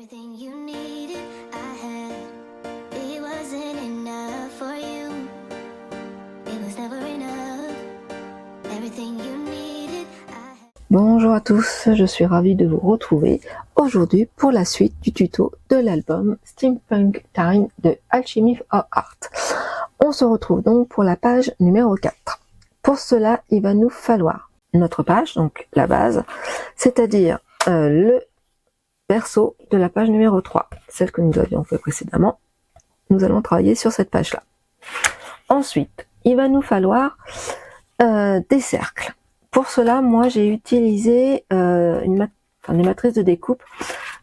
Everything you needed, I had. It wasn't enough for you. It was never enough. Everything you needed, I had. Bonjour à tous, je suis ravie de vous retrouver aujourd'hui pour la suite du tuto de l'album Steampunk Time de Alchemy of Art. On se retrouve donc pour la page numéro 4. Pour cela, il va nous falloir notre page, donc la base, c'est-à-dire le verso de la page numéro 3, celle que nous avions fait précédemment. Nous allons travailler sur cette page-là. Ensuite, il va nous falloir des cercles. Pour cela, moi, j'ai utilisé des matrices de découpe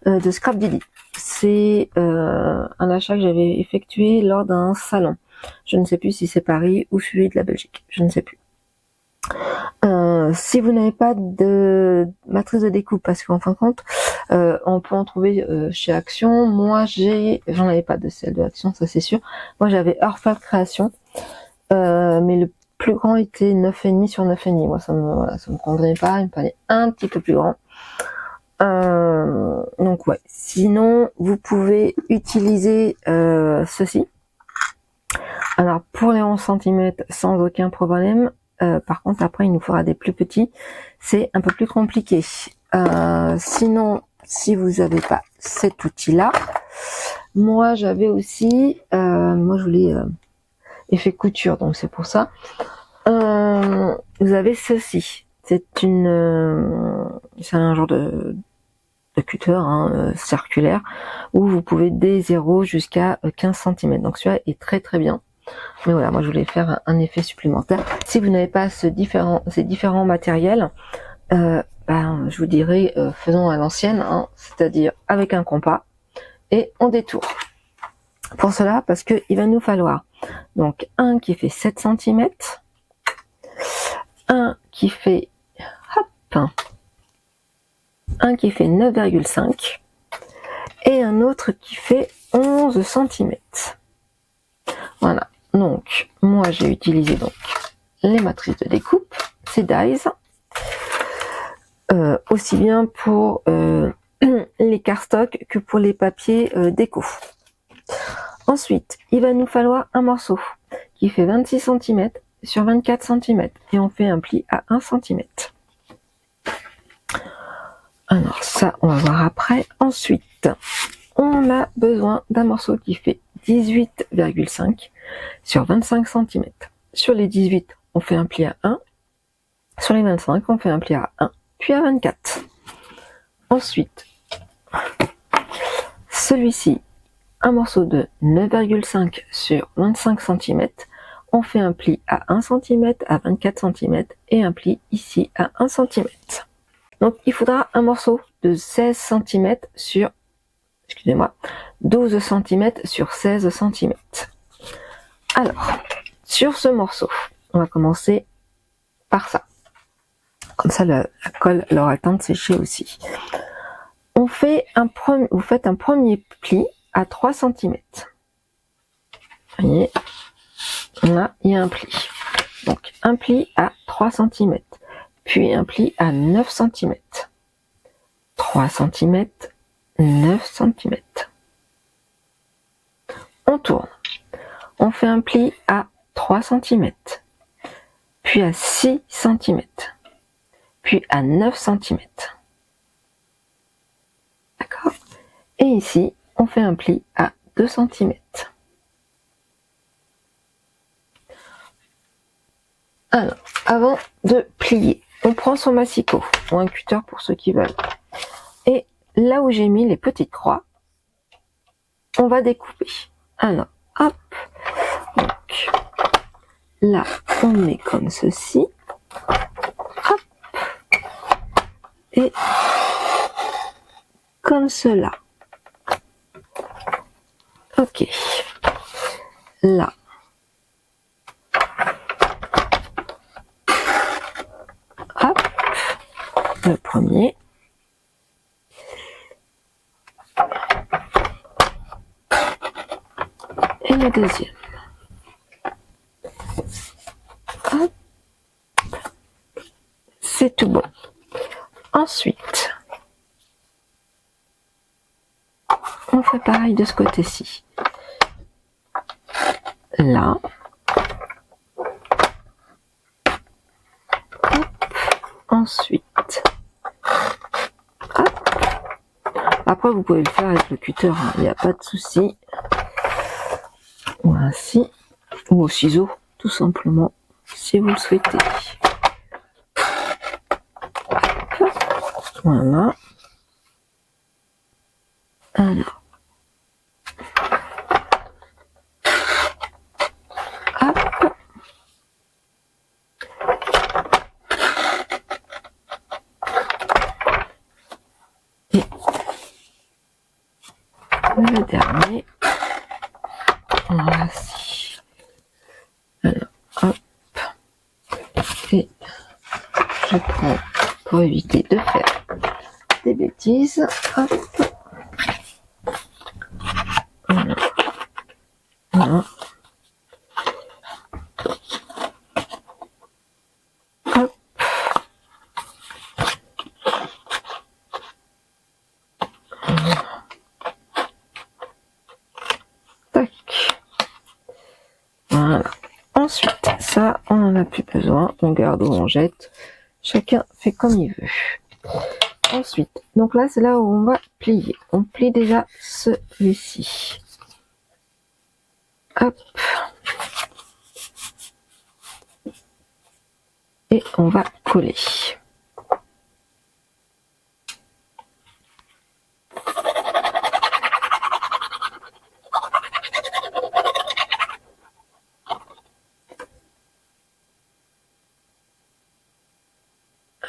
de Scrapdiddy. C'est un achat que j'avais effectué lors d'un salon. Je ne sais plus si c'est Paris ou celui de la Belgique. Je ne sais plus. Si vous n'avez pas de matrice de découpe, parce qu'en fin de compte, on peut en trouver chez Action. Moi, j'en avais pas de celle de Action, ça c'est sûr. Moi, j'avais Earthfall Création, mais le plus grand était 9,5 sur 9,5. Moi, ça me convenait pas. Il me fallait un petit peu plus grand. Donc ouais. Sinon, vous pouvez utiliser ceci. Alors pour les 11 cm, sans aucun problème. Par contre, après, il nous faudra des plus petits. C'est un peu plus compliqué. Sinon, si vous n'avez pas cet outil-là, moi, j'avais aussi, moi, je voulais effet couture, donc c'est pour ça. Vous avez ceci. C'est un genre de cutter circulaire où vous pouvez des 0 jusqu'à 15 cm. Donc celui-là est très très bien. Mais voilà, moi je voulais faire un effet supplémentaire. Si vous n'avez pas ces différents matériels, je vous dirais faisons à l'ancienne, c'est-à-dire avec un compas et on détourne. Pour cela, parce que il va nous falloir donc un qui fait 7 cm, un qui fait 9,5 et un autre qui fait 11 cm. Voilà. Donc, moi, j'ai utilisé donc les matrices de découpe, ces dies, aussi bien pour les cardstock que pour les papiers déco. Ensuite, il va nous falloir un morceau qui fait 26 cm sur 24 cm et on fait un pli à 1 cm. Alors ça, on va voir après. Ensuite, on a besoin d'un morceau qui fait 18,5 sur 25 cm. Sur les 18, on fait un pli à 1. Sur les 25, on fait un pli à 1, puis à 24. Ensuite, celui-ci, un morceau de 9,5 sur 25 cm. On fait un pli à 1 cm, à 24 cm et un pli ici à 1 cm. Donc, il faudra un morceau de 16 cm sur 12 cm sur 16 cm. Alors, sur ce morceau, on va commencer par ça. Comme ça, la colle aura le temps de sécher aussi. Vous faites un premier pli à 3 cm. Vous voyez, là, il y a un pli. Donc, un pli à 3 cm. Puis un pli à 9 cm. 3 cm, 9 cm. On tourne. On fait un pli à 3 cm, puis à 6 cm, puis à 9 cm. D'accord? Et ici, on fait un pli à 2 cm. Alors, avant de plier, on prend son massicot, ou un cutter pour ceux qui veulent. Et là où j'ai mis les petites croix, on va découper. Alors, hop, donc là, on met comme ceci, hop, et comme cela. Ok, là. Hop, le premier. Et le deuxième. Hop. C'est tout bon. Ensuite, On fait pareil de ce côté-ci. Là. Hop. Ensuite. Hop. Après, vous pouvez le faire avec le cutter, hein, il n'y a pas de souci. Ou ainsi. Ou au ciseau, tout simplement, si vous le souhaitez. Voilà. Alors. Hop. Et le dernier. Voici. Alors, hop. Et je prends pour éviter de faire des bêtises. Hop. Voilà. Voilà. Hop. Tac. Voilà. Ensuite, ça, on n'en a plus besoin. On garde ou on jette. Chacun fait comme il veut. Ensuite, donc là, c'est là où on va plier. On plie déjà celui-ci. Hop. Et on va coller.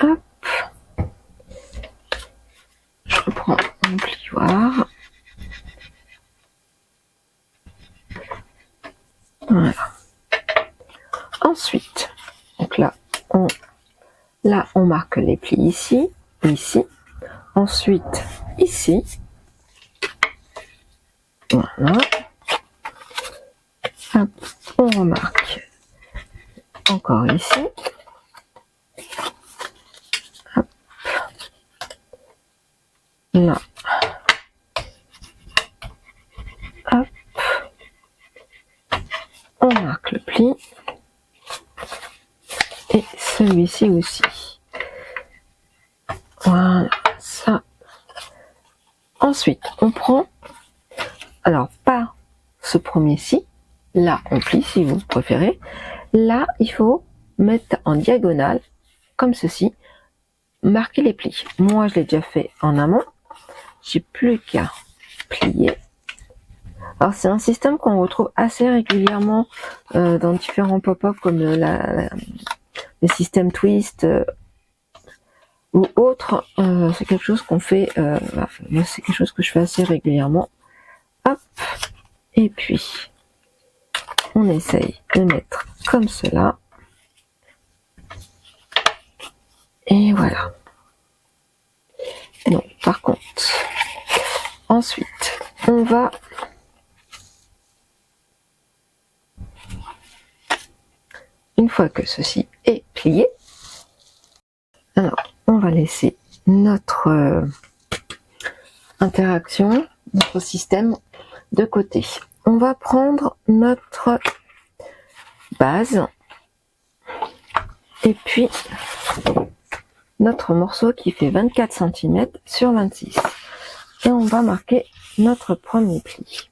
Hop. Je reprends mon plioir. Voilà. Ensuite, donc là, on marque les plis ici, ici. Ensuite, ici. Voilà. Hop, on remarque encore ici. Hop. Là. Hop. On marque le pli. Et celui-ci aussi. Voilà, ça. Ensuite, on prend, alors pas ce premier-ci, là on plie si vous préférez. Là, il faut mettre en diagonale, comme ceci, marquer les plis. Moi, je l'ai déjà fait en amont. J'ai plus qu'à plier. Alors, c'est un système qu'on retrouve assez régulièrement dans différents pop-up comme le système twist ou autre. C'est quelque chose qu'on fait, moi, c'est quelque chose que je fais assez régulièrement. Hop, et puis on essaye de mettre comme cela. Et voilà. Non, par contre, ensuite, on va une fois que ceci est plié, alors on va laisser notre interaction, notre système de côté. On va prendre notre base et puis notre morceau qui fait 24 cm sur 26 et on va marquer notre premier pli.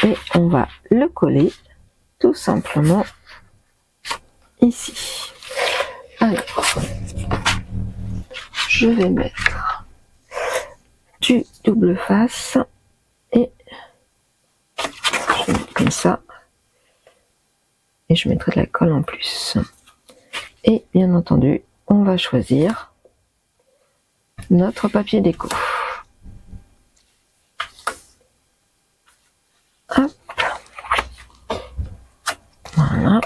Et on va le coller tout simplement ici. Alors, je vais mettre du double face et je vais mettre comme ça et je mettrai de la colle en plus. Et bien entendu, on va choisir notre papier déco. Hop. Voilà.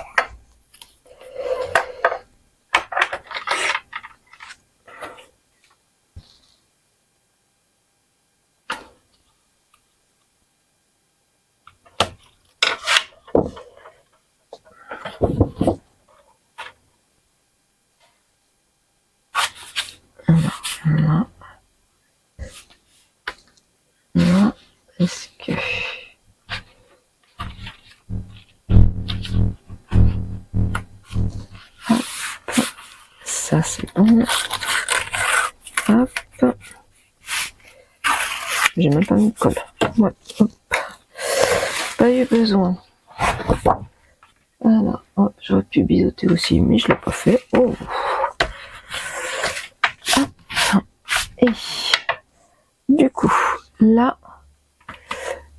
ça c'est bon. Hop. J'ai même pas mis de colle. Ouais. Hop. Pas eu besoin. Voilà. Oh, j'aurais pu biseauter aussi, mais je l'ai pas fait. Oh. Hop. Et du coup, là,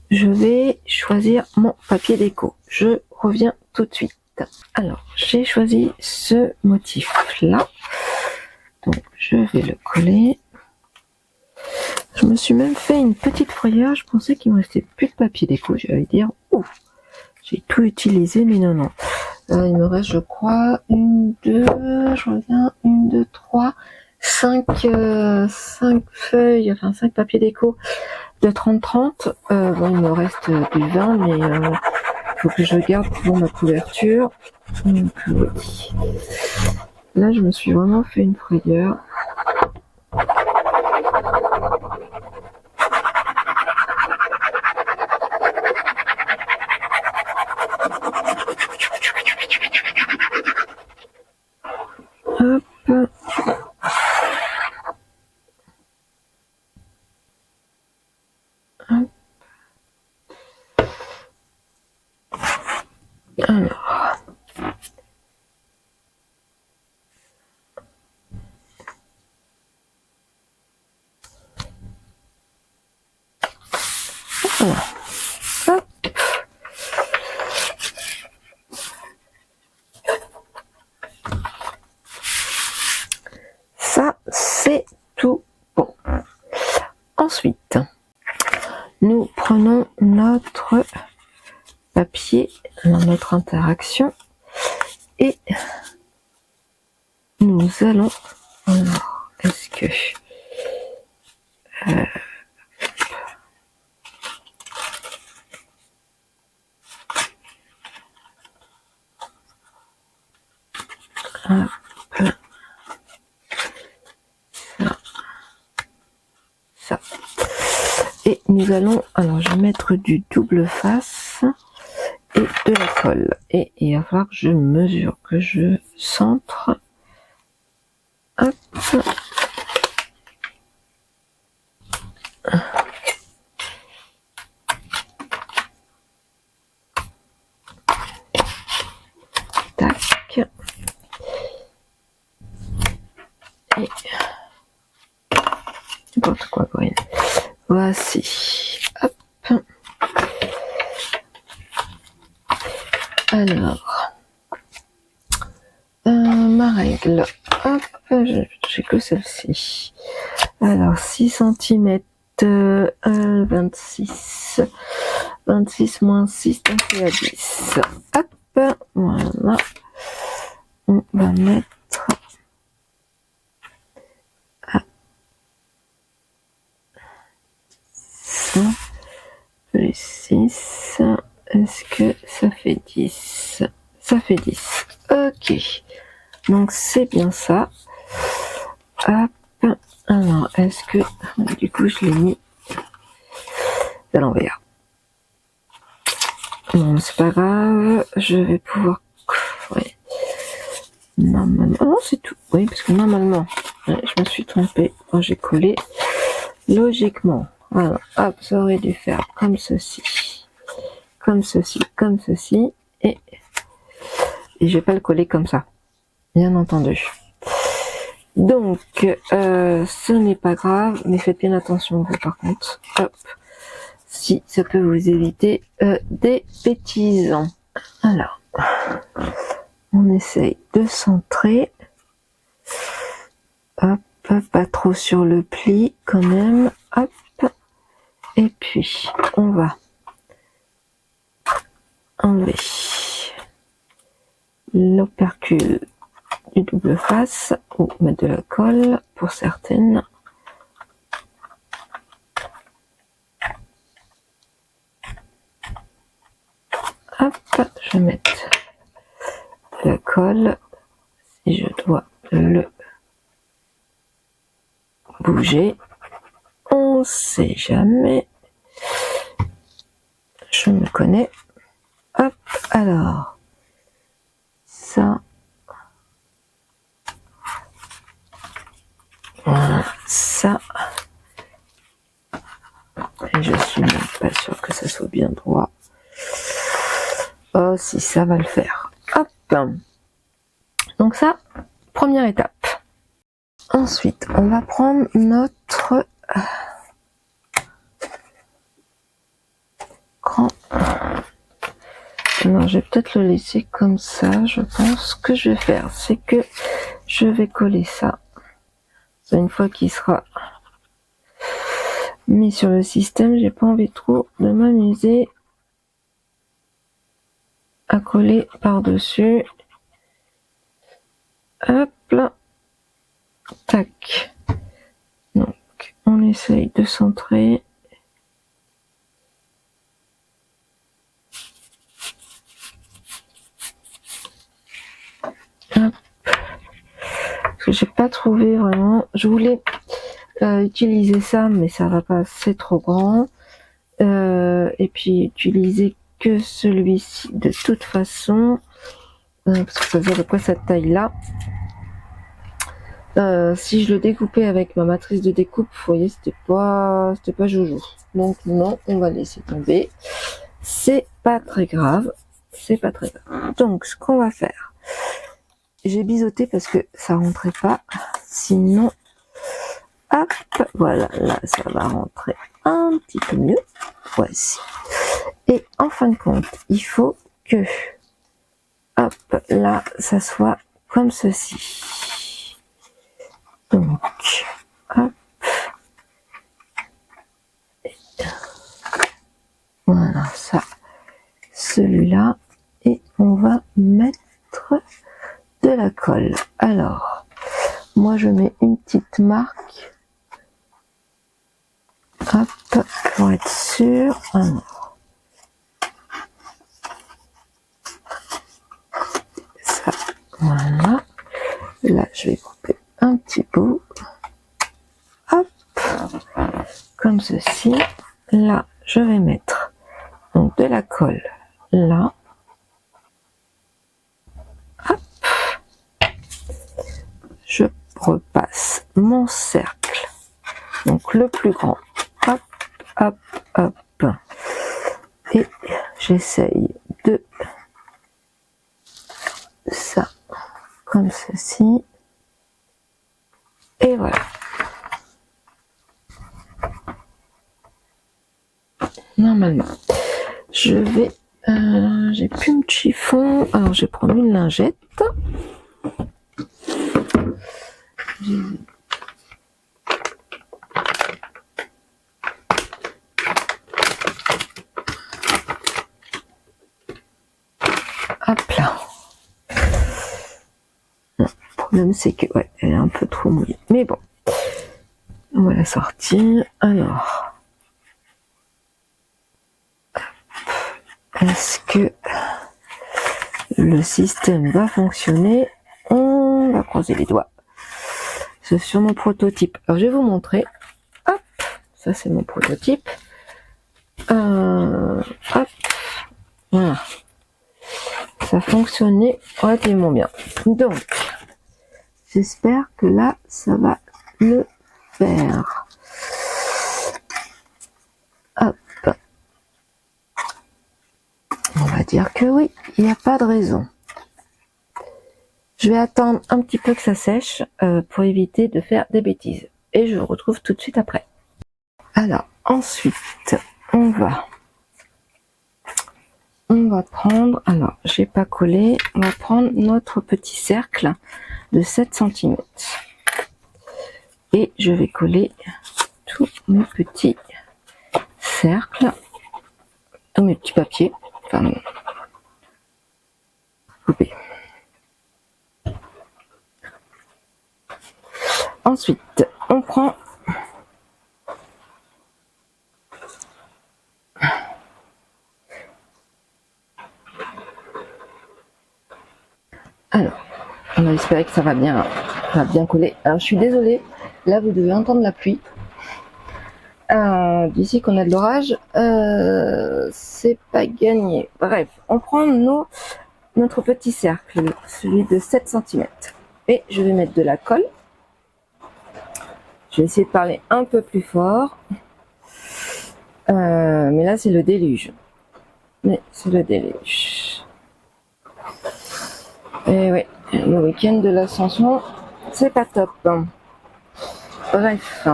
je vais choisir mon papier déco. Je reviens tout de suite. Alors, j'ai choisi ce motif-là. Donc, je vais le coller. Je me suis même fait une petite frayeur. Je pensais qu'il me restait plus de papier déco. J'allais dire, ouf, j'ai tout utilisé, mais non, non. Il me reste, je crois, une, deux, je reviens, une, deux, trois, cinq feuilles, enfin 5 papiers déco de 30-30. Bon, il me reste du 20, mais faut que je garde pour ma couverture. Donc, oui. Là, je me suis vraiment fait une frayeur. Hop. Hop. Alors. Voilà. Hop. Ça, c'est tout bon. Ensuite, nous prenons notre papier dans notre interaction et nous allons, alors, est-ce que hop, ça. Et nous allons, alors je vais mettre du double face et de la colle. Et il va falloir que je mesure, que je centre. Hop. Tac. Et n'importe quoi, Corinne. Voici. Hop. Alors, ma règle. Hop, j'ai que celle-ci. Alors, 6 cm, 26. 26 moins 6, ça fait à 10. Hop, voilà. On va mettre à 100 plus 6. Est-ce que ça fait 10? Ça fait 10. Ok. Donc, c'est bien ça. Hop. Alors, est-ce que... Du coup, je l'ai mis à l'envers. Bon, c'est pas grave. Je vais pouvoir... Ouais. Normalement... Oh non, c'est tout. Oui, parce que normalement, ouais, je me suis trompée quand j'ai collé. Logiquement, voilà. Hop, ça aurait dû faire comme ceci. Comme ceci, comme ceci. Et je vais pas le coller comme ça. Bien entendu. Donc, ce n'est pas grave, mais faites bien attention, vous, par contre. Hop. Si ça peut vous éviter des bêtises. Alors, on essaye de centrer. Hop, pas trop sur le pli quand même. Hop. Et puis, on va enlever l'opercule du double face ou mettre de la colle pour certaines. Hop, je vais mettre de la colle si je dois le bouger. On sait jamais. Je me connais. Hop, alors ça. ça. Et je suis même pas sûre que ça soit bien droit. Oh, si ça va le faire. Hop. Donc ça, première étape. Ensuite, on va prendre notre grand. Non, je vais peut-être le laisser comme ça. Je pense ce que je vais faire, c'est que je vais coller ça. Une fois qu'il sera mis sur le système, j'ai pas envie trop de m'amuser à coller par-dessus. Hop là. Tac. Donc, on essaye de centrer. Hop. Parce que j'ai pas trouvé vraiment. Je voulais utiliser ça, mais ça va pas, c'est trop grand. Et puis utiliser que celui-ci de toute façon. Parce que ça faisait à peu près cette taille-là. Si je le découpais avec ma matrice de découpe, vous voyez, c'était pas joujou. Donc non, on va laisser tomber. C'est pas très grave. C'est pas très grave. Donc ce qu'on va faire, j'ai biseauté parce que ça rentrait pas. Sinon, hop, voilà, là ça va rentrer un petit peu mieux. Voici. Et en fin de compte, il faut que, hop, là, ça soit comme ceci. Donc, hop. Et voilà, ça, celui-là. Et on va mettre de la colle. Alors, moi je mets une petite marque. Hop, pour être sûr. Alors, ça, voilà. Là, je vais couper un petit bout. Hop, comme ceci. Là, je vais mettre donc de la colle là. Hop. Je repasse mon cercle. Donc le plus grand. Hop, hop, hop. Et j'essaye de ça comme ceci. Et voilà. Normalement, je vais... j'ai plus de chiffon. Alors, je vais prendre une lingette. Hop là. Le problème, c'est que, ouais, elle est un peu trop mouillée. Mais bon, on va la sortir. Alors... Est-ce que le système va fonctionner? On va croiser les doigts. C'est sur mon prototype. Alors je vais vous montrer. Hop, ça c'est mon prototype. Hop, voilà. Ça fonctionnait relativement bien. Donc, j'espère que là, ça va le faire. Hop. On va dire que oui, il n'y a pas de raison. Je vais attendre un petit peu que ça sèche pour éviter de faire des bêtises. Et je vous retrouve tout de suite après. Alors, ensuite, on va prendre, alors, j'ai pas collé, on va prendre notre petit cercle de 7 cm. Et je vais coller tous mes petits cercles, tous mes petits papiers. Enfin, couper. Ensuite, on prend alors, on va espérer que ça va bien coller. Alors, je suis désolée, là vous devez entendre la pluie. D'ici qu'on a de l'orage, c'est pas gagné. Bref, on prend notre petit cercle, celui de 7 cm. Et je vais mettre de la colle. Je vais essayer de parler un peu plus fort. Mais là, c'est le déluge. Mais c'est le déluge. Et oui, le week-end de l'Ascension, c'est pas top. Bref.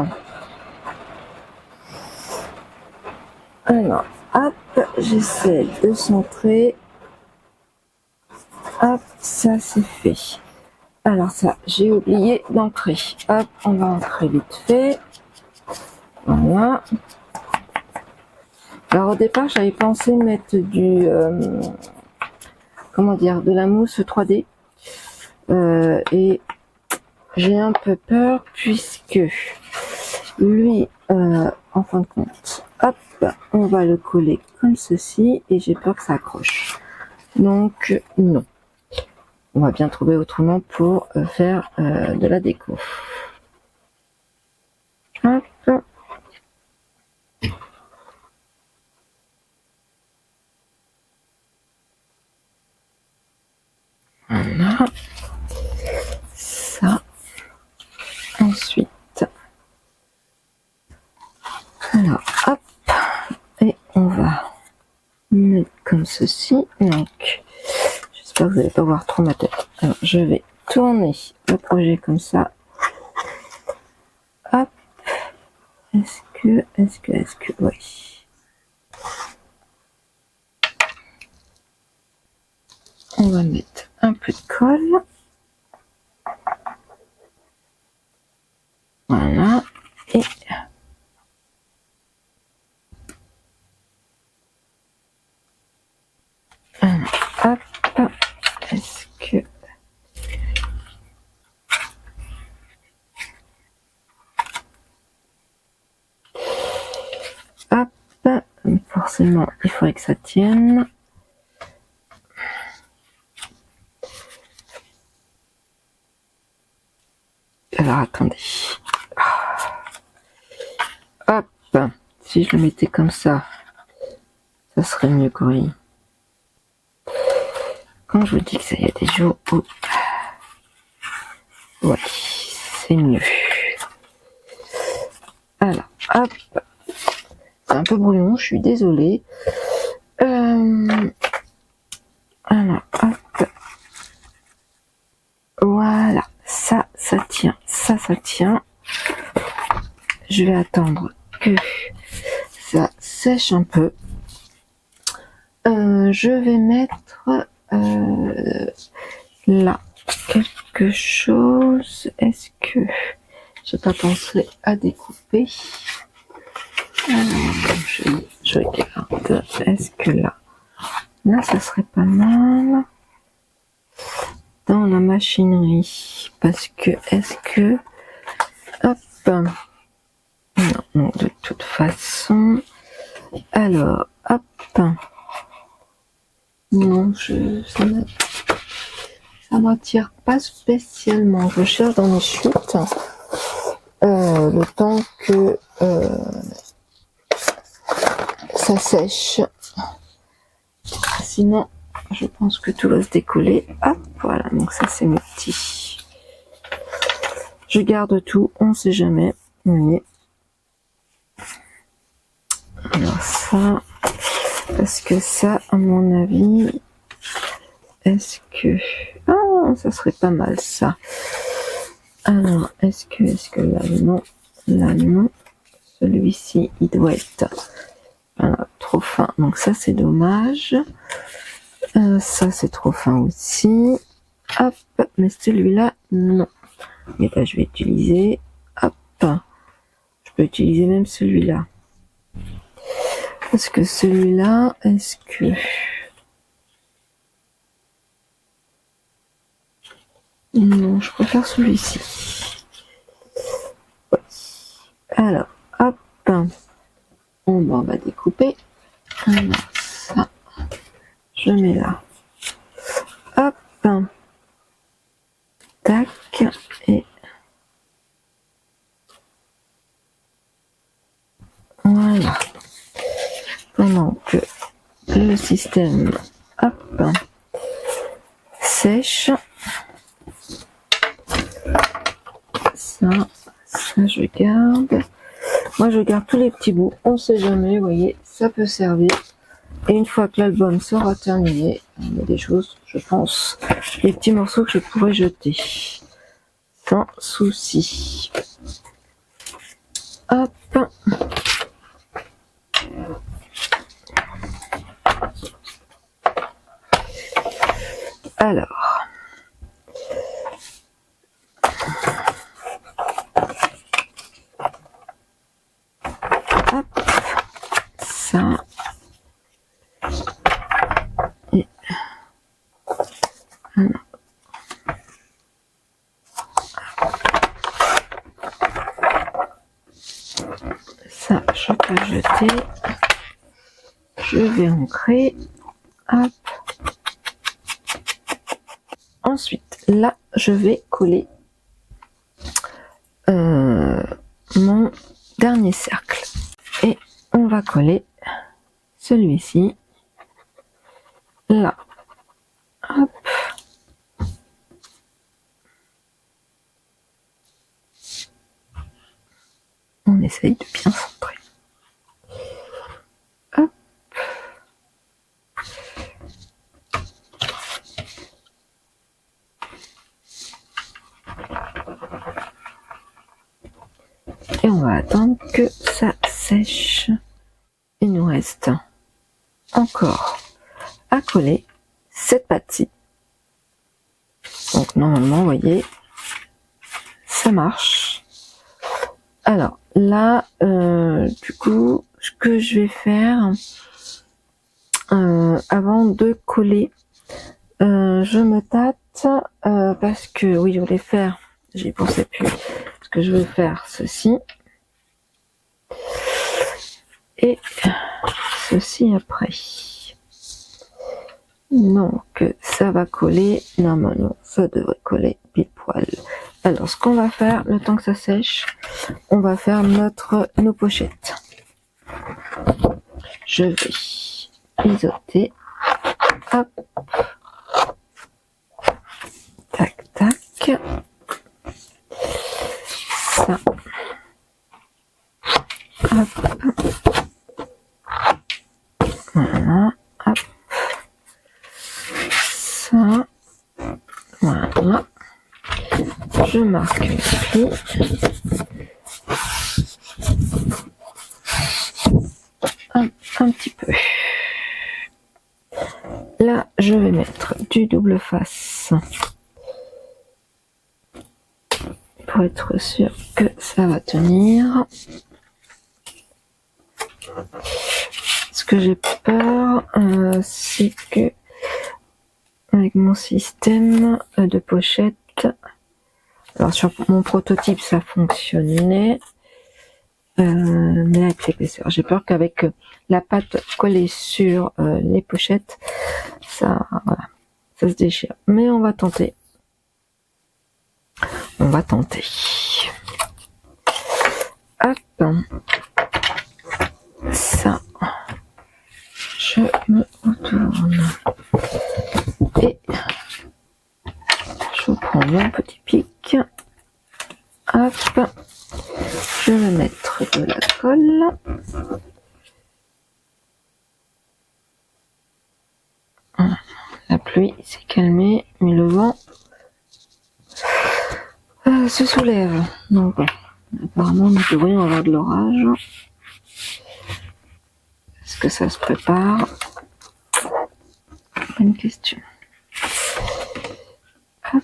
Alors, hop, j'essaie de centrer. Hop, ça c'est fait. Alors ça, j'ai oublié d'entrer. Hop, on va entrer vite fait. Voilà. Alors au départ, j'avais pensé mettre du, comment dire, de la mousse 3D. Et j'ai un peu peur puisque lui, en fin de compte, hop, on va le coller comme ceci et j'ai peur que ça accroche. Donc non. On va bien trouver autrement pour faire de la déco. Hop. Voilà. Ça. Ensuite. Alors, hop. Et on va mettre comme ceci. Donc, j'espère que vous n'allez pas voir trop ma tête. Alors, je vais tourner le projet comme ça. Hop. Est-ce que, oui. On va mettre un peu de colle. Voilà. Et hop. Est-ce que hop. Forcément, il faudrait que ça tienne. Alors attendez. Hop. Si je le mettais comme ça serait mieux quand même. Quand je vous dis que ça y a des jours où ouais, c'est mieux. Alors, hop. C'est un peu brouillon, je suis désolée. Alors, hop. Voilà, ça tient, ça tient. Je vais attendre que ça sèche un peu. Je vais mettre là quelque chose. Est-ce que j'ai pas pensé à découper? Alors, je regarde. Est-ce que là, ça serait pas mal dans la machinerie? Parce que hop, non, de toute façon. Alors, hop. Non, ça m'attire pas spécialement. Je cherche dans mes chutes le temps que ça sèche. Sinon, je pense que tout va se décoller. Hop, voilà. Donc ça, c'est mes petits. Je garde tout. On sait jamais. Vous voyez. Alors ça. Parce que ça, à mon avis, est-ce que... Ah, ça serait pas mal, ça. Alors, est-ce que là, non. Là, non. Celui-ci, il doit être trop fin. Donc ça, c'est dommage. Ça, c'est trop fin aussi. Hop, mais celui-là, non. Et ben, je vais utiliser... Hop. Je peux utiliser même celui-là. Parce que celui-là, est-ce que... Non, je préfère celui-ci. Ouais. Alors, hop. On va découper. Alors, ça, je mets là. Hop. Tac. Et... Voilà. Pendant que le système hop, sèche, ça Ça, je garde. Moi, je garde tous les petits bouts. On sait jamais, vous voyez, ça peut servir. Et une fois que l'album sera terminé, il y a des choses, je pense, des petits morceaux que je pourrais jeter. Sans souci. Hop. Alors. Hop. Ça. Et. Alors. Ça, je peux jeter. Je vais ancrer. Hop. Ensuite, là, je vais coller mon dernier cercle. Et on va coller celui-ci. Là. Hop. On essaye de bien centrer. Hop. Et on va attendre que ça sèche. Il nous reste encore à coller cette partie. Donc normalement, vous voyez, ça marche. Alors là, du coup, ce que je vais faire, avant de coller, je me tâte parce que oui, je voulais faire, j'y pensais plus, parce que je vais faire ceci et ceci après. Donc ça va coller, normalement ça devrait coller pile poil. Alors ce qu'on va faire, le temps que ça sèche, on va faire nos pochettes. Je vais isoter. Hop. Tac, tac. Ça. Hop. Voilà. Hop. Ça. Voilà. Je marque les plis. Un petit peu. Là, je vais mettre du double face pour être sûr que ça va tenir. Ce que j'ai peur, c'est que avec mon système de pochette, alors sur mon prototype ça fonctionnait, mais avec l'épaisseur, j'ai peur qu'avec la pâte collée sur les pochettes, ça se déchire. Mais on va tenter. On va tenter. Hop. Ça. Je me retourne. Et je prends mon petit pic. Hop. Je vais mettre de la colle. La pluie s'est calmée, mais le vent se soulève. Donc apparemment nous devrions avoir de l'orage. Est-ce que ça se prépare? Bonne question. Hop.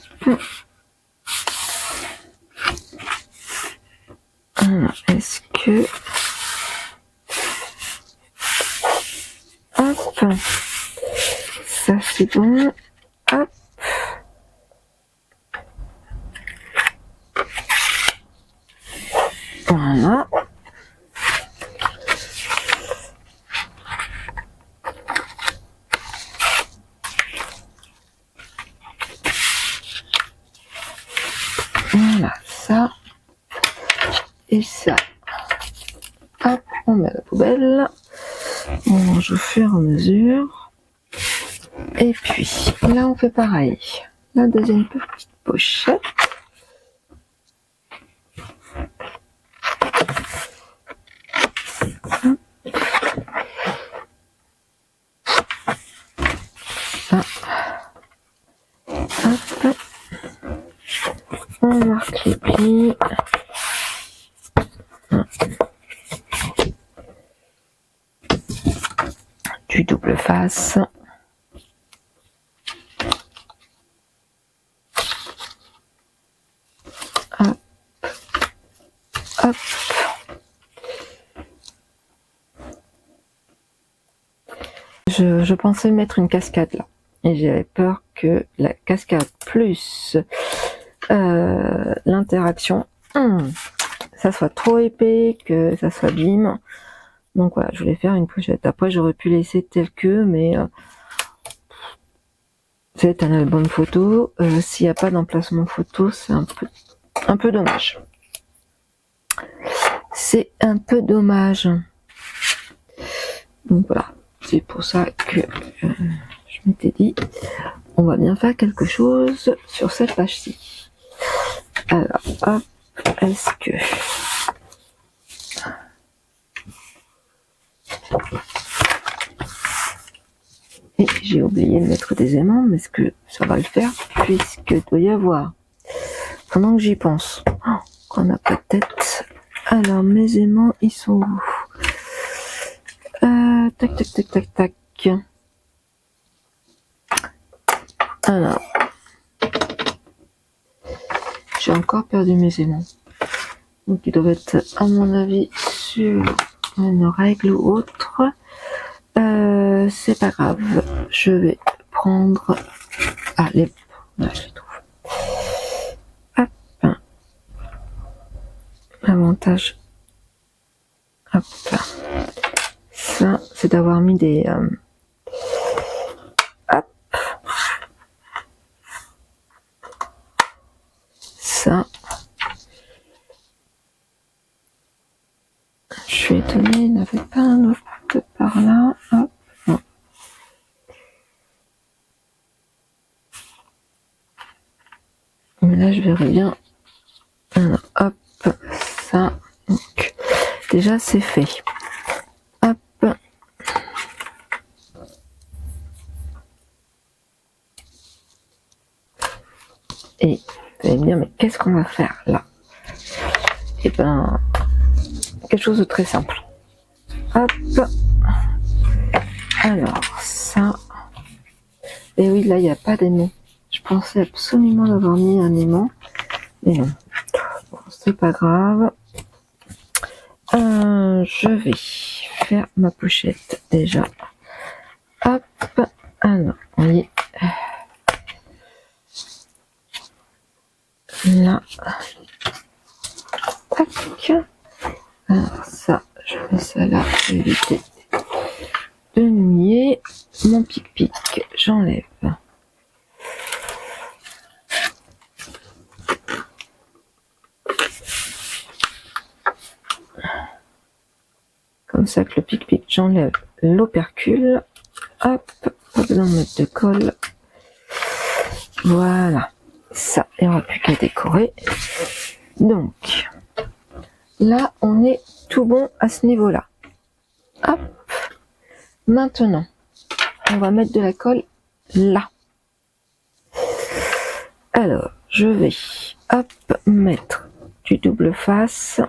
Est-ce que... Hop. Ça c'est bon. Hop. Voilà. Voilà, ça et ça. Hop, on met à la poubelle. On mange au fur et à mesure. Et puis, là, on fait pareil. La deuxième petite pochette. On marque les plis. Du double face. Hop. Hop. Je pensais mettre une cascade là. Et j'avais peur que la cascade plus l'interaction, ça soit trop épais, que ça s'abîme. Donc voilà, je voulais faire une pochette. Après, j'aurais pu laisser tel que, mais c'est un album photo. S'il n'y a pas d'emplacement photo, c'est un peu dommage. C'est un peu dommage. Donc voilà, c'est pour ça que je m'étais dit, on va bien faire quelque chose sur cette page-ci. Alors, hop, est-ce que... Et j'ai oublié de mettre des aimants, mais est-ce que ça va le faire, puisque doit y avoir... Pendant que j'y pense, qu'on n'a pas de tête. Alors, mes aimants, ils sont où? Tac, tac, tac, tac, tac. Alors, j'ai encore perdu mes aimants. Donc, ils doivent être, à mon avis, sur une règle ou autre. C'est pas grave. Je vais prendre... Ah, les... Là, je les trouve. Hop. L'avantage... Hop. Ça, c'est d'avoir mis des... Hop. Ça. Je suis étonnée, il n'y avait pas un autre par là. Hop. Non. Mais là, je verrai bien. Alors, hop. Ça. Donc, déjà, c'est fait. Hop. Et vous allez me dire, mais qu'est-ce qu'on va faire là? Eh ben, quelque chose de très simple. Hop. Alors, ça. Et oui, là, il n'y a pas d'aimant. Je pensais absolument d'avoir mis un aimant. Mais non. Bon, c'est pas grave. Je vais faire ma pochette déjà. Hop. Alors, on y est. Là. Tac. Alors ça, je mets ça là pour éviter de nouiller. Mon pic-pic, j'enlève. Comme ça que le pic-pic, j'enlève l'opercule. Hop, pas besoin de mettre de colle. Voilà. Ça, il n'y aura plus qu'à décorer. Donc, là, on est tout bon à ce niveau-là. Hop. Maintenant, on va mettre de la colle là. Alors, je vais, hop, mettre du double face.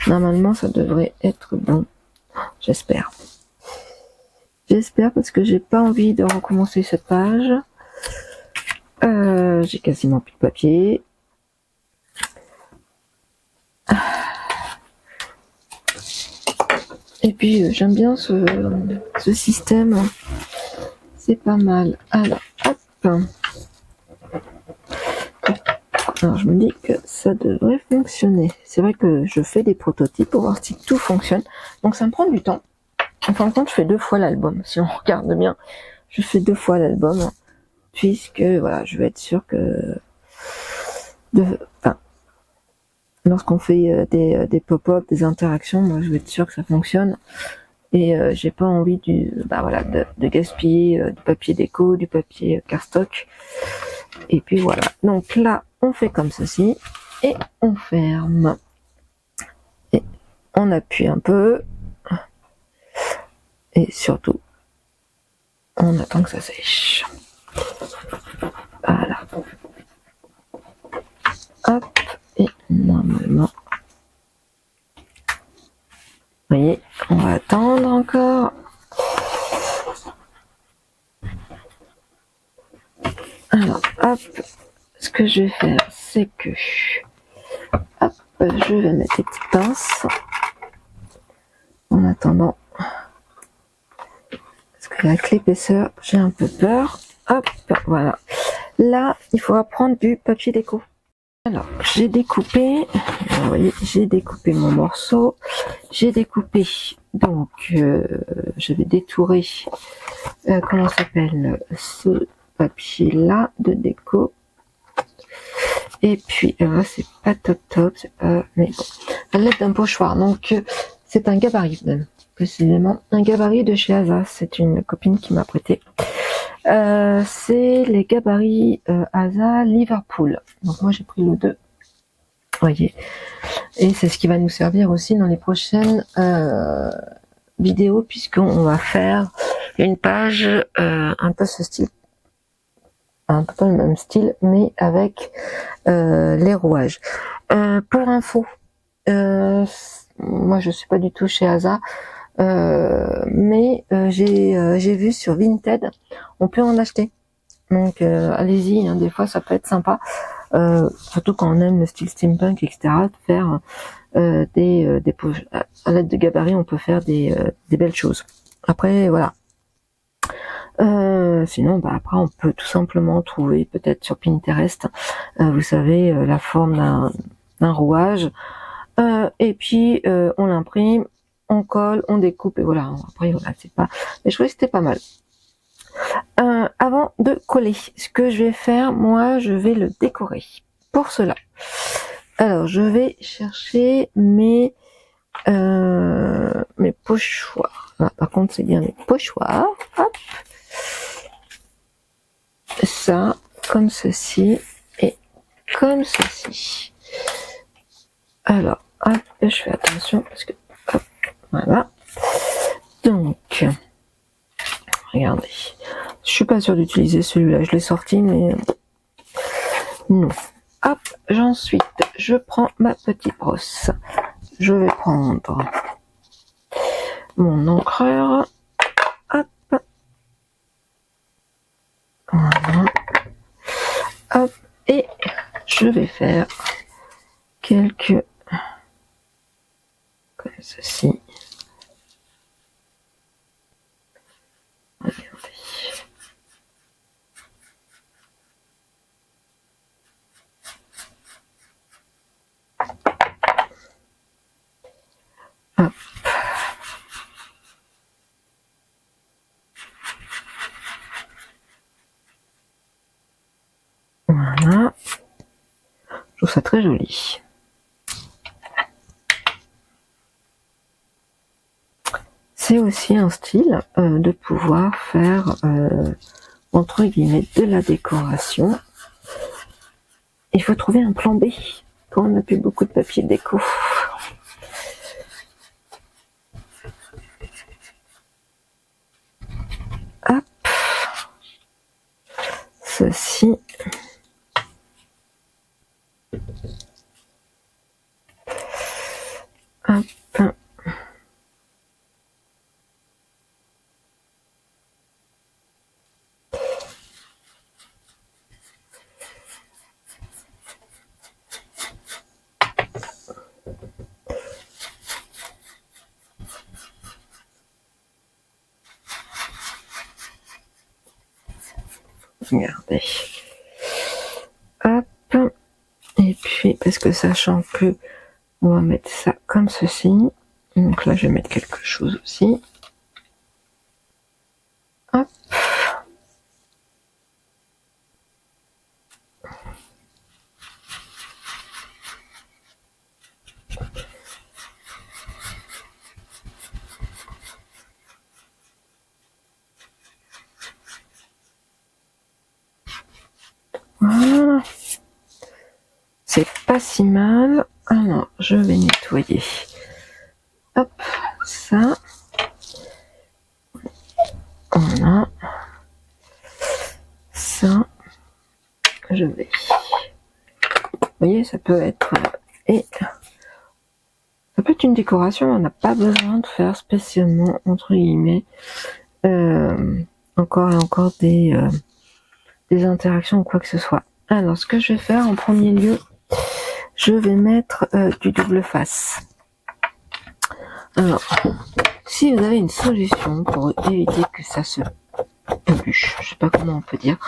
Normalement, ça devrait être bon. J'espère. J'espère parce que j'ai pas envie de recommencer cette page. J'ai quasiment plus de papier. Et puis j'aime bien ce système. C'est pas mal. Alors, hop. Alors je me dis que ça devrait fonctionner. C'est vrai que je fais des prototypes pour voir si tout fonctionne. Donc ça me prend du temps. En fin de compte, je fais 2 fois l'album. Si on regarde bien, je fais 2 fois l'album. Puisque voilà, je vais être sûr que lorsqu'on fait des pop-up, des interactions, moi je vais être sûr que ça fonctionne. Et j'ai pas envie de gaspiller du papier déco, du papier cardstock. Et puis voilà. Donc là, on fait comme ceci et on ferme. Et on appuie un peu. Et surtout, on attend que ça sèche. Voilà. Hop, et normalement, vous voyez, on va attendre encore. Alors, hop, ce que je vais faire, c'est que, hop, je vais mettre des petites pinces. En attendant, parce qu'avec l'épaisseur, j'ai un peu peur. Hop, voilà. Là, il faudra prendre du papier déco. Alors, j'ai découpé, vous voyez, j'ai découpé mon morceau. J'ai découpé, donc, je vais détourer, comment ça s'appelle, ce papier-là de déco. Et puis, c'est pas top, c'est pas, mais bon, à l'aide d'un pochoir. Donc, c'est un gabarit même, précisément, un gabarit de chez Asa. C'est une copine qui m'a prêté. C'est les gabarits Asa Liverpool. Donc moi j'ai pris le 2. Voyez. Et c'est ce qui va nous servir aussi dans les prochaines vidéos, puisqu'on va faire une page un peu ce style, un peu le même style, mais avec les rouages. Pour info, moi je suis pas du tout chez Asa, mais j'ai vu sur Vinted, on peut en acheter. Donc allez-y, hein, des fois ça peut être sympa, surtout quand on aime le style steampunk, etc. De faire des poches à l'aide de gabarit, on peut faire des belles choses. Après voilà. Sinon, après on peut tout simplement trouver peut-être sur Pinterest, vous savez, la forme d'un rouage, et puis on l'imprime, on colle, on découpe et voilà. Après voilà, c'est pas. Mais je trouvais que c'était pas mal. Avant de coller, ce que je vais faire, moi, je vais le décorer. Pour cela, alors je vais chercher mes pochoirs. Ah, par contre, c'est bien mes pochoirs. Hop. Ça, comme ceci et comme ceci. Alors, hop, je fais attention parce que, hop, voilà. Donc, regardez. Je suis pas sûre d'utiliser celui-là. Je l'ai sorti, mais non. Hop, ensuite, je prends ma petite brosse. Je vais prendre mon encreur. Hop. Voilà. Hop. Et je vais faire quelques comme ceci. Regardez. Hop. Voilà. Je trouve ça très joli. C'est aussi un style de pouvoir faire entre guillemets de la décoration. Il faut trouver un plan B quand on n'a plus beaucoup de papier déco. Hop, ceci. Hop. Regardez. Hop. Et puis, parce que sachant que on va mettre ça comme ceci. Donc là, je vais mettre quelque chose aussi. Hop. Voilà. C'est pas si mal. Alors, je vais nettoyer. Hop, ça. Voilà. Ça. Je vais voyez, ça peut être... et ça peut être une décoration, on n'a pas besoin de faire spécialement, entre guillemets, encore et encore des interactions ou quoi que ce soit. Alors, ce que je vais faire en premier lieu, je vais mettre du double face. Alors, si vous avez une solution pour éviter que ça se ébûche, je sais pas comment on peut dire,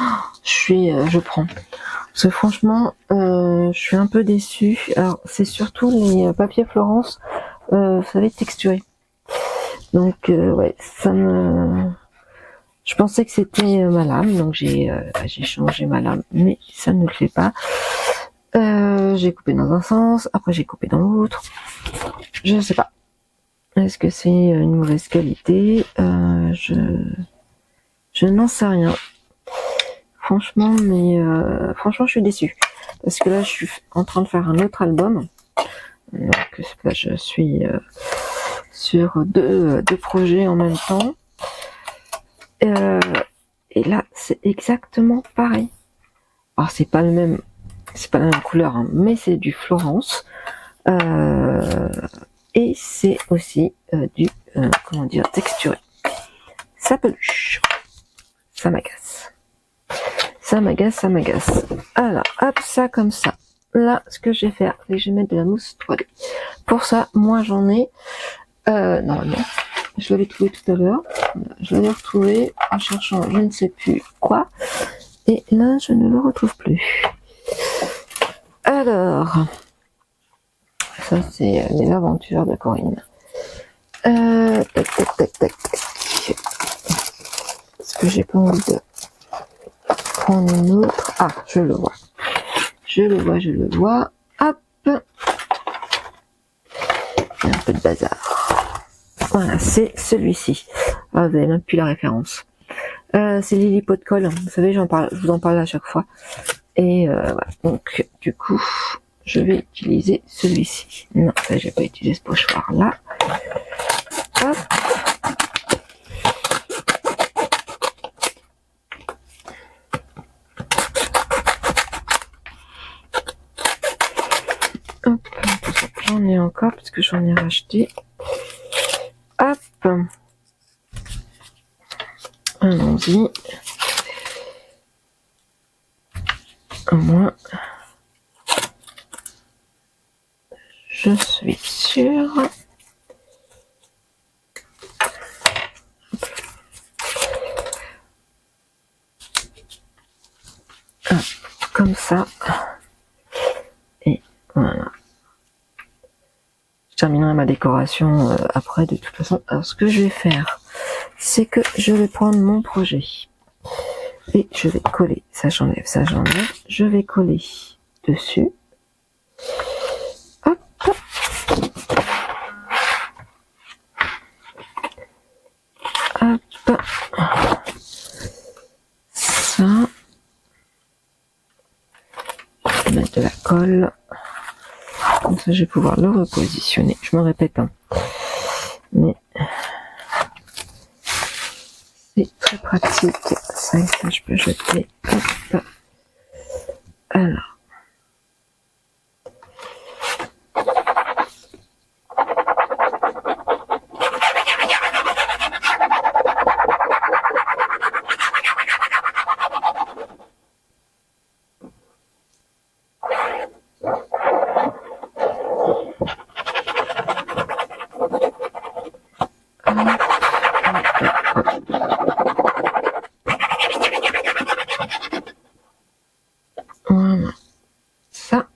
je prends. Parce que franchement, je suis un peu déçue. Alors, c'est surtout les papiers Florence, vous savez, texturés. Donc, ouais, je pensais que c'était ma lame, donc j'ai changé ma lame, mais ça ne le fait pas. J'ai coupé dans un sens, après j'ai coupé dans l'autre. Je ne sais pas. Est-ce que c'est une mauvaise qualité? Je n'en sais rien. Franchement, franchement, je suis déçue. Parce que là, je suis en train de faire un autre album. Donc là, je suis sur deux projets en même temps. Et là, c'est exactement pareil. Alors, c'est pas la même couleur, hein, mais c'est du Florence. Et c'est aussi du, texturé. Ça peluche. Ça m'agace. Ça m'agace. Alors, hop, ça comme ça. Là, ce que je vais faire, c'est que je vais mettre de la mousse 3D. Pour ça, moi, j'en ai, normalement, je l'avais trouvé tout à l'heure. Je l'avais retrouvé en cherchant je ne sais plus quoi. Et là, je ne le retrouve plus. Alors, ça, c'est les aventures de Corinne. Tac. Est-ce que j'ai pas envie de prendre une autre? Ah, je le vois. Hop. Il y a un peu de bazar. Voilà, c'est celui-ci. Ah, vous avez même plus la référence. C'est Lily Pot de Colle. Vous savez, je vous en parle à chaque fois. Et voilà. Donc, du coup, je vais utiliser celui-ci. Non, ça, j'ai pas utilisé ce pochoir-là. Hop. Hop. J'en ai encore parce que j'en ai racheté. Hop. Allons-y. Au moins, je suis sûre. Comme ça. Et voilà. Je terminerai ma décoration après de toute façon. Alors ce que je vais faire, c'est que je vais prendre mon projet. Et je vais coller. Ça j'enlève. Je vais coller dessus. Hop. Hop. Ça. Je vais mettre de la colle. Comme ça, je vais pouvoir le repositionner. Je me répète, hein. Mais c'est très pratique. Ça, je peux jeter. Hop. Alors. Voilà. Ça.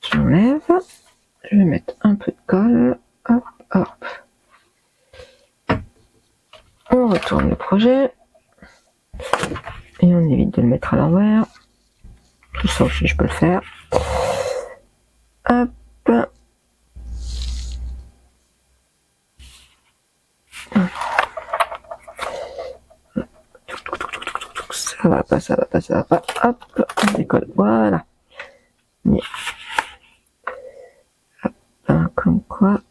J'enlève. Je vais mettre un peu de colle. Hop. On retourne le projet. Et on évite de le mettre à l'envers. Tout ça aussi, je peux le faire. Hop. Ça va pas. Hop, on décolle. Voilà. Mais, hop, comme quoi.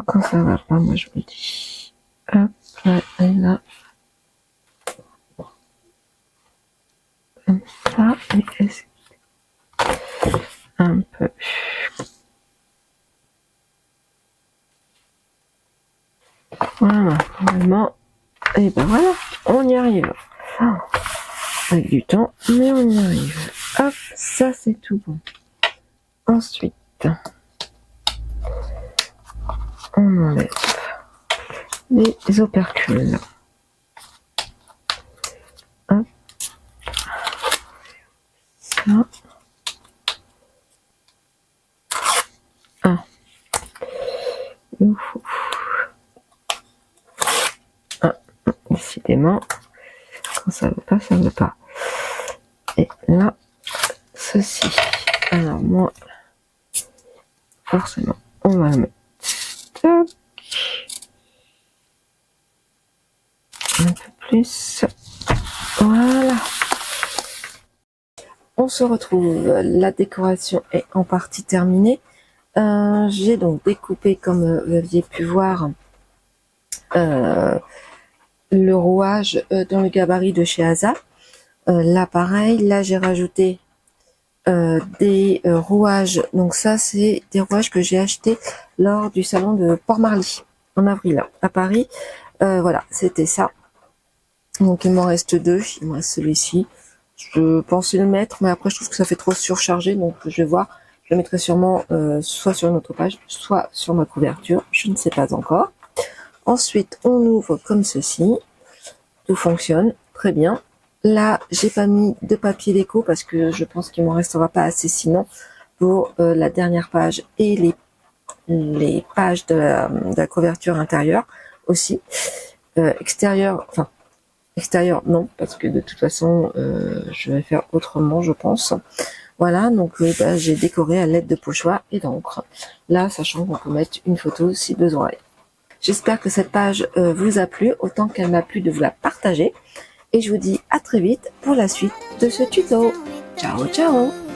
quand ça va pas, moi je vous le dis. Hop, là, et là. Comme ça, et un peu. Voilà, normalement. Et ben voilà, on y arrive. Avec du temps, mais on y arrive. Hop, ça c'est tout bon. Ensuite, on enlève les opercules. Hop. Ça. Ah. Ouf. Ah, décidément, quand ça veut pas, ça veut pas. Et là, ceci. Alors moi, forcément, on va le mettre. Tac. Un peu plus. Voilà. On se retrouve. La décoration est en partie terminée. J'ai donc découpé, comme vous aviez pu voir, le rouage dans le gabarit de chez Asa. Là pareil, là j'ai rajouté des rouages. Donc ça c'est des rouages que j'ai achetés lors du salon de Port-Marly en avril à Paris. Voilà, c'était ça. Donc il m'en reste deux, il me reste celui-ci. Je pensais le mettre, mais après je trouve que ça fait trop surchargé, donc je vais voir. Je le mettrai sûrement soit sur une autre page, soit sur ma couverture, je ne sais pas encore. Ensuite, on ouvre comme ceci. Tout fonctionne très bien. Là, j'ai pas mis de papier déco parce que je pense qu'il m'en restera pas assez sinon pour la dernière page et les pages de la couverture intérieure aussi. Extérieur non, parce que de toute façon, je vais faire autrement, je pense. Voilà, donc j'ai décoré à l'aide de pochoirs et d'encre. Là, sachant qu'on peut mettre une photo si besoin. J'espère que cette page vous a plu, autant qu'elle m'a plu de vous la partager. Et je vous dis à très vite pour la suite de ce tuto. Ciao, ciao!